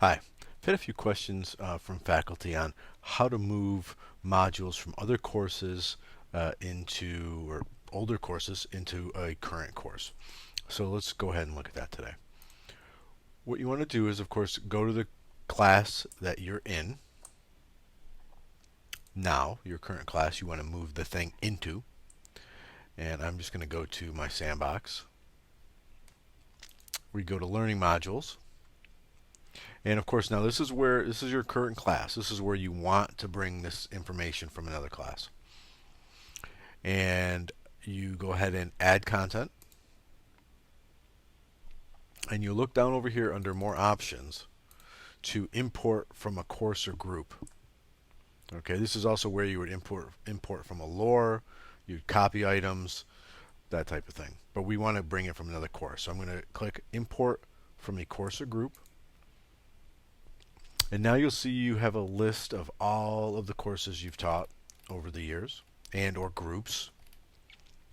Hi. I've had a few questions from faculty on how to move modules from other courses or older courses into a current course. So let's go ahead and look at that today. What you want to do is, of course, go to the class that you're in now, your current class you want to move the thing into. And I'm just going to go to my sandbox. We go to Learning Modules. And of course, now this is your current class. This is where you want to bring this information from another class. And you go ahead and add content. And you look down over here under more options to import from a course or group. Okay, this is also where you would import from a lore, you'd copy items, that type of thing. But we want to bring it from another course. So I'm going to click import from a course or group. And now you'll see you have a list of all of the courses you've taught over the years and or groups.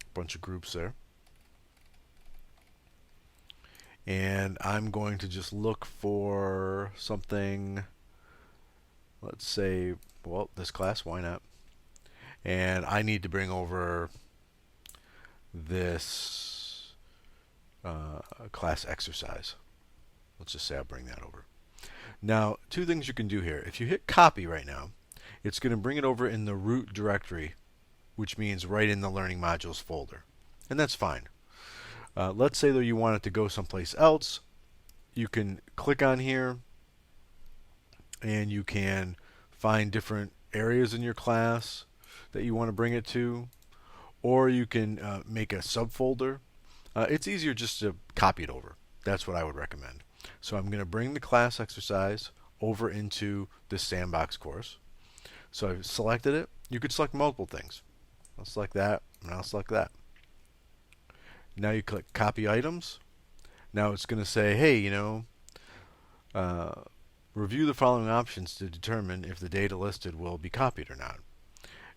A bunch of groups there. And I'm going to just look for something, let's say, well, this class, why not? And I need to bring over this class exercise. Let's just say I'll bring that over. Now, two things you can do here. If you hit copy right now, it's going to bring it over in the root directory, which means right in the Learning Modules folder. And that's fine. Let's say, though, you want it to go someplace else. You can click on here, and you can find different areas in your class that you want to bring it to. Or you can make a subfolder. It's easier just to copy it over. That's what I would recommend. So I'm going to bring the class exercise over into this sandbox course. So I've selected it. You could select multiple things. I'll select that, and I'll select that. Now you click copy items. Now it's going to say, hey, review the following options to determine if the data listed will be copied or not.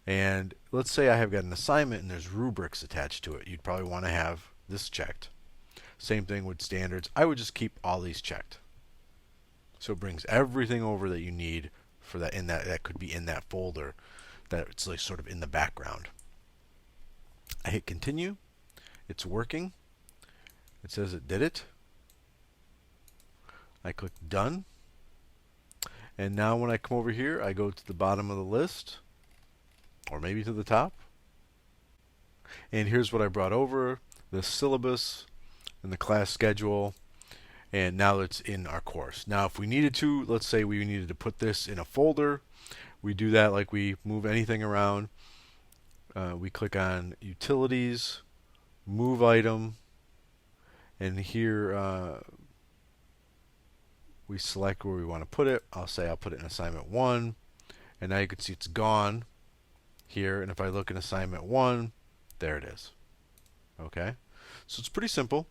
And let's say I have got an assignment and there's rubrics attached to it. You'd probably want to have this checked. Same thing with standards. I would just keep all these checked. So it brings everything over that you need for that that could be in that folder that's like sort of in the background. I hit continue. It's working. It says it did it. I click done. And now when I come over here, I go to the bottom of the list, or maybe to the top. And here's what I brought over: the syllabus and the class schedule, and now it's in our course. Now if we needed to, let's say we needed to put this in a folder, we do that like we move anything around. We click on utilities, move item, and here we select where we want to put it. I'll say I'll put it in assignment 1, and now you can see it's gone here, and if I look in assignment 1, there it is. Okay, so it's pretty simple.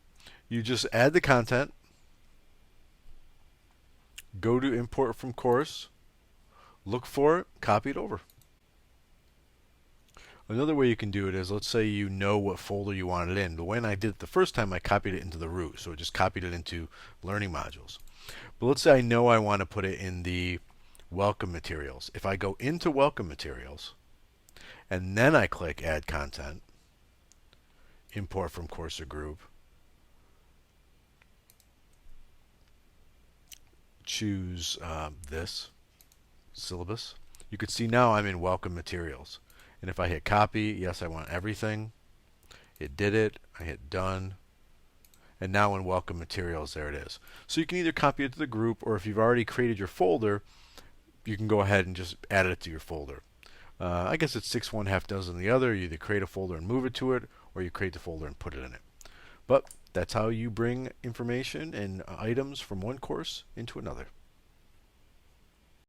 You just add the content, go to import from course, look for it, copy it over. Another way you can do it is, let's say you know what folder you want it in. But when I did it the first time, I copied it into the root, so it just copied it into Learning Modules. But let's say I know I want to put it in the Welcome Materials. If I go into Welcome Materials, and then I click Add Content, Import from Course or Group, choose this syllabus, you can see now I'm in Welcome Materials. And if I hit copy, yes, I want everything. It did it. I hit done. And now in Welcome Materials, there it is. So you can either copy it to the group, or if you've already created your folder, you can go ahead and just add it to your folder. I guess it's 6 one, half dozen the other. You either create a folder and move it to it, or you create the folder and put it in it. But that's how you bring information and items from one course into another.